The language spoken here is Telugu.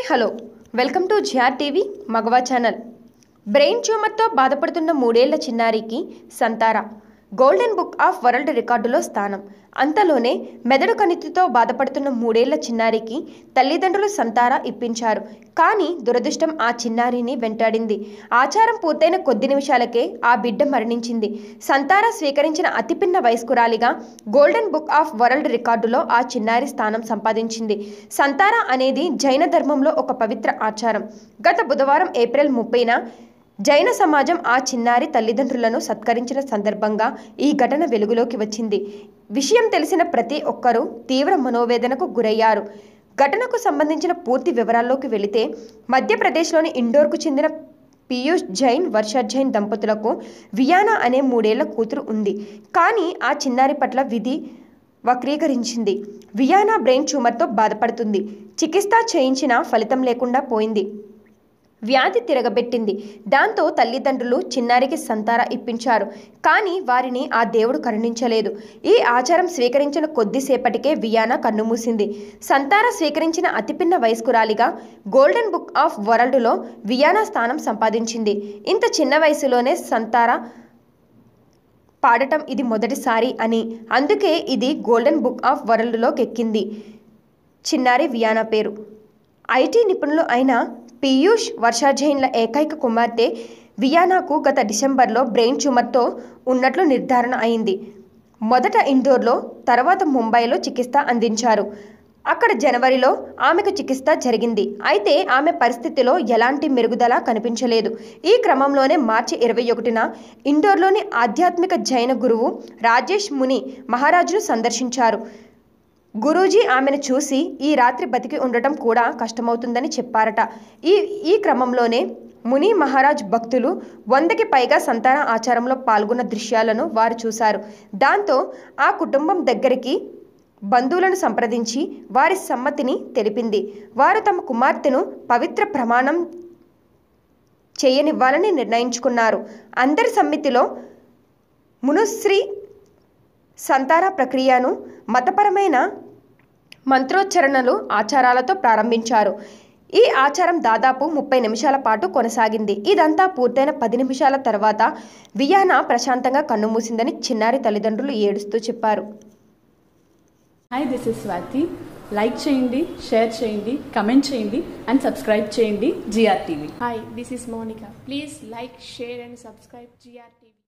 Hello welcome to GR TV మగవా ఛానల్. బ్రెయిన్ ట్యూమర్తో బాధపడుతున్న 3 ఏళ్ల చిన్నారికి సంతారా గోల్డెన్ బుక్ ఆఫ్ వరల్డ్ రికార్డులో స్థానం. అంతలోనే మెదడు కణితితో బాధపడుతున్న 3 ఏళ్ల చిన్నారికి తల్లిదండ్రులు సంతారా ఇప్పించారు. కానీ దురదృష్టం ఆ చిన్నారిని వెంటాడింది. ఆచారం పూర్తయిన కొద్ది నిమిషాలకే ఆ బిడ్డ మరణించింది. సంతారా స్వీకరించిన అతిపిన్న వయస్కురాలిగా గోల్డెన్ బుక్ ఆఫ్ వరల్డ్ రికార్డులో ఆ చిన్నారి స్థానం సంపాదించింది. సంతారా అనేది జైన ధర్మంలో ఒక పవిత్ర ఆచారం. గత బుధవారం ఏప్రిల్ 30న జైన సమాజం ఆ చిన్నారి తల్లిదండ్రులను సత్కరించిన సందర్భంగా ఈ ఘటన వెలుగులోకి వచ్చింది. విషయం తెలిసిన ప్రతి ఒక్కరూ తీవ్ర మనోవేదనకు గురయ్యారు. ఘటనకు సంబంధించిన పూర్తి వివరాల్లోకి వెళితే, మధ్యప్రదేశ్లోని ఇండోర్కు చెందిన పీయూష్ జైన్, వర్ష జైన్ దంపతులకు వియానా అనే 3 ఏళ్ల కూతురు ఉంది. కానీ ఆ చిన్నారి పట్ల విధి వక్రీకరించింది. వియానా బ్రెయిన్ ట్యూమర్తో బాధపడుతుంది. చికిత్స చేయించినా ఫలితం లేకుండా పోయింది. వ్యాధి తిరగబెట్టింది. దాంతో తల్లిదండ్రులు చిన్నారికి సంతారా ఇప్పించారు. కానీ వారిని ఆ దేవుడు కరుణించలేదు. ఈ ఆచారం స్వీకరించిన కొద్దిసేపటికే వియానా కన్నుమూసింది. సంతారా స్వీకరించిన అతిపిన్న వయస్కురాలిగా గోల్డెన్ బుక్ ఆఫ్ వరల్డ్లో వియానా స్థానం సంపాదించింది. ఇంత చిన్న వయసులోనే సంతారా పాడటం ఇది మొదటిసారి అని, అందుకే ఇది గోల్డెన్ బుక్ ఆఫ్ వరల్డ్లోకి ఎక్కింది. చిన్నారి వియానా పేరు. ఐటీ నిపుణులు అయిన పీయూష్, వర్ష జైన్ల ఏకైక కుమార్తె వియానాకు గత డిసెంబర్లో బ్రెయిన్ ట్యూమర్తో ఉన్నట్లు నిర్ధారణ అయింది. మొదట ఇండోర్లో, తర్వాత ముంబైలో చికిత్స అందించారు. అక్కడ జనవరిలో ఆమెకు చికిత్స జరిగింది. అయితే ఆమె పరిస్థితిలో ఎలాంటి మెరుగుదల కనిపించలేదు. ఈ క్రమంలోనే మార్చి 21న ఇండోర్లోని ఆధ్యాత్మిక జైన గురువు రాజేష్ ముని మహారాజ్ను సందర్శించారు. గురూజీ ఆమెను చూసి ఈ రాత్రి బతికి ఉండటం కూడా కష్టమవుతుందని చెప్పారట. ఈ క్రమంలోనే ముని మహారాజ్ భక్తులు 100కి పైగా సంతాన ఆచారంలో పాల్గొన్న దృశ్యాలను వారు చూశారు. దాంతో ఆ కుటుంబం దగ్గరికి బంధువులను సంప్రదించి వారి సమ్మతిని తెలిపింది. వారు తమ కుమార్తెను పవిత్ర ప్రమాణం చేయనివ్వాలని నిర్ణయించుకున్నారు. అందరి సమ్మితిలో మునుశ్రీ సంతారా ప్రక్రియను మతపరమైన మంత్రోచ్చరణలు, ఆచారాలతో ప్రారంభించారు. ఈ ఆచారం దాదాపు 30 నిమిషాల పాటు కొనసాగింది. ఇదంతా పూర్తయిన 10 నిమిషాల తర్వాత వియానా ప్రశాంతంగా కన్నుమూసిందని చిన్నారి తల్లిదండ్రులు ఏడుస్తూ చెప్పారు. Hi, this is Swathi. Like చేయండి, షేర్ చేయండి, కమెంట్ చేయండి అండ్ సబ్స్క్రైబ్ చేయండి GR TV. Hi, this is Monica. Please like, share and subscribe GR TV.